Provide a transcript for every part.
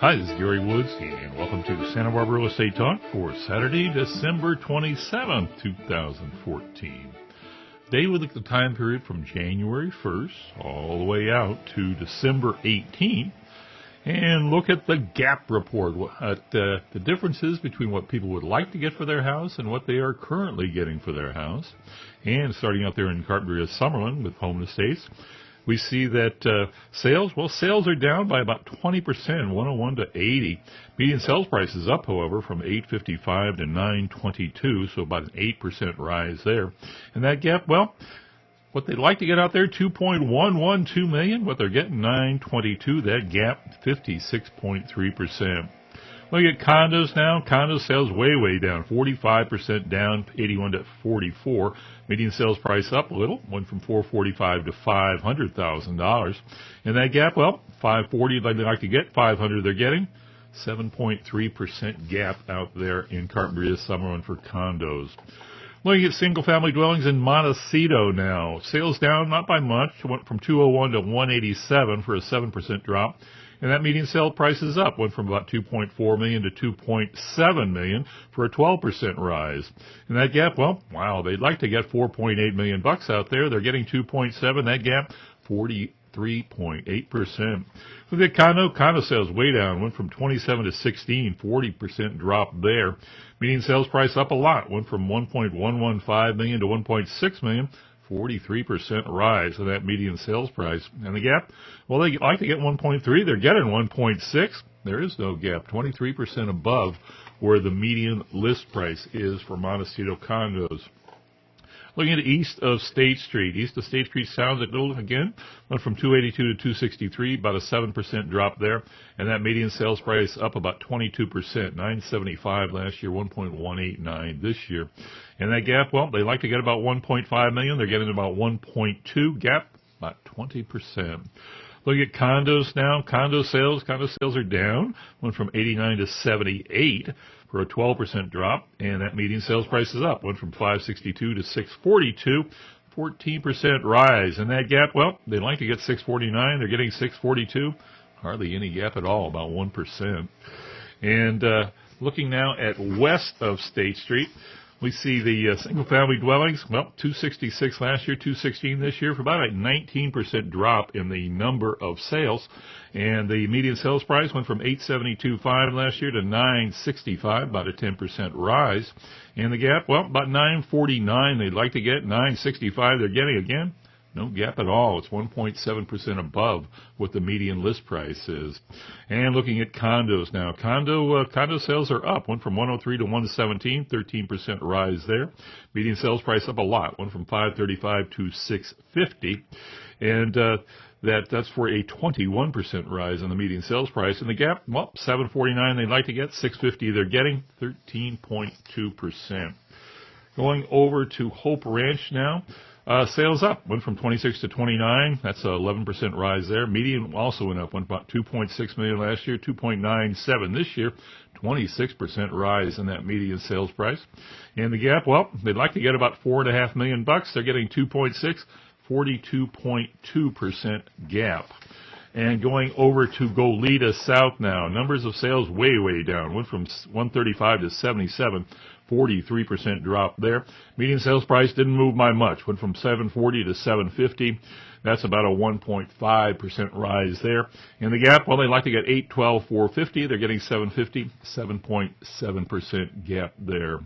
Hi, this is Gary Woods, and welcome to Santa Barbara Real Estate Talk for Saturday, December 27th, 2014. Today we look at the time period from January 1st all the way out to December 18th and look at the gap report, at the differences between what people would like to get for their house and what they are currently getting for their house. And starting out there in Carpinteria, Summerland with home estates, we see that sales are down by about 20%, 101 to 80. Median sales price is up, however, from 855 to 922, so about an 8% rise there. And that gap, what they'd like to get out there, 2.112 million. What they're getting, 922. That gap, 56.3%. Look at condos now. Condo sales way down. 45% down, 81 to 44. Median sales price up a little. Went from $445 to $500,000. And that gap, 540 they'd like to get. 500 they're getting. 7.3% gap out there in Carpinteria, Summerland for condos. Looking at single-family dwellings in Montecito now. Sales down, not by much. Went from 201 to 187 for a 7% drop. And that median sale price is up. Went from about 2.4 million to 2.7 million for a 12% rise. And that gap, they'd like to get 4.8 million bucks out there. They're getting 2.7. That gap, 43.8%. Look at condo sales way down. Went from 27 to 16, 40% drop there. Median sales price up a lot. Went from 1.115 million to 1.6 million. 43% rise in that median sales price. And the gap, they like to get 1.3. They're getting 1.6. There is no gap, 23% above where the median list price is for Montecito condos. Looking at east of State Street. East of State Street sounds like little again. Went from 282 to 263, about a 7% drop there. And that median sales price up about 22%, 975 last year, 1.189 this year. And that gap, they like to get about 1.5 million. They're getting about 1.2 gap, about 20%. Look at condos now. Condo sales are down. Went from 89 to 78 for a 12% drop, and that median sales price is up. Went from 562 to 642, 14% rise. And that gap, they'd like to get 649. They're getting 642. Hardly any gap at all, about 1%. And looking now at west of State Street, we see the single-family dwellings, 266 last year, 216 this year, for about a 19% drop in the number of sales. And the median sales price went from $872.5 last year to $965, about a 10% rise. And the gap, about $949 they'd like to get, $965 they're getting again. No gap at all. It's 1.7% above what the median list price is. And looking at condos now. Condo sales are up. Went from 103 to 117, 13% rise there. Median sales price up a lot. Went from 535 to 650. And that's for a 21% rise in the median sales price. And the gap, 749 they'd like to get, 650 they're getting, 13.2%. Going over to Hope Ranch now. Sales up. Went from 26 to 29. That's an 11% rise there. Median also went up. Went about 2.6 million last year, 2.97 this year. 26% rise in that median sales price. And the gap, they'd like to get about $4.5 million bucks. They're getting 2.6, 42.2% gap. And going over to Goleta South now. Numbers of sales way down. Went from 135 to 77. 43% drop there. Median sales price didn't move by much. Went from 740 to 750. That's about a 1.5% rise there. And the gap, they like to get 812, 450. They're getting 750, 7.7% gap there.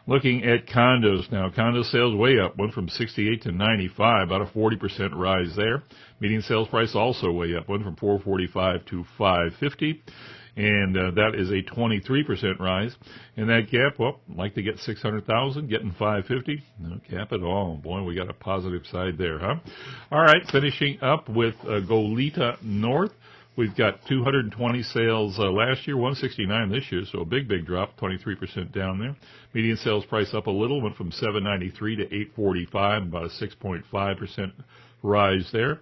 Looking at condos now. Condo sales way up. Went from 68 to 95, about a 40% rise there. Median sales price also way up. Went from 445 to 550. And that is a 23% rise. And that gap, like to get 600,000, getting 550. No gap at all. Boy, we got a positive side there, huh? All right, finishing up with Goleta North. We've got 220 sales last year, 169 this year, so a big drop, 23% down there. Median sales price up a little, went from 793 to 845, about a 6.5% rise there.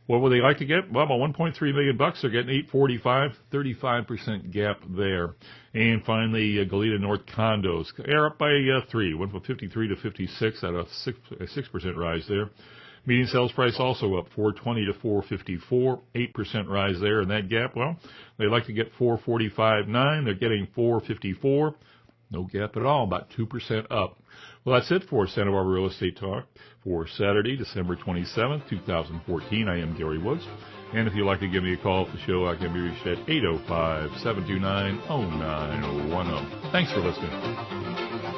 What would they like to get? About 1.3 million bucks. They're getting 845, 35% gap there. And finally, Goleta North condos. They're up by 3. Went from 53 to 56 at a 6% rise there. Median sales price also up 420 to 454, 8% rise there. And that gap, well, they like to get 445.9. They're getting 454. No gap at all, about 2% up. Well, that's it for Santa Barbara Real Estate Talk for Saturday, December 27th, 2014. I am Gary Woods. And if you'd like to give me a call at the show, I can be reached at 805-729-0910. Thanks for listening.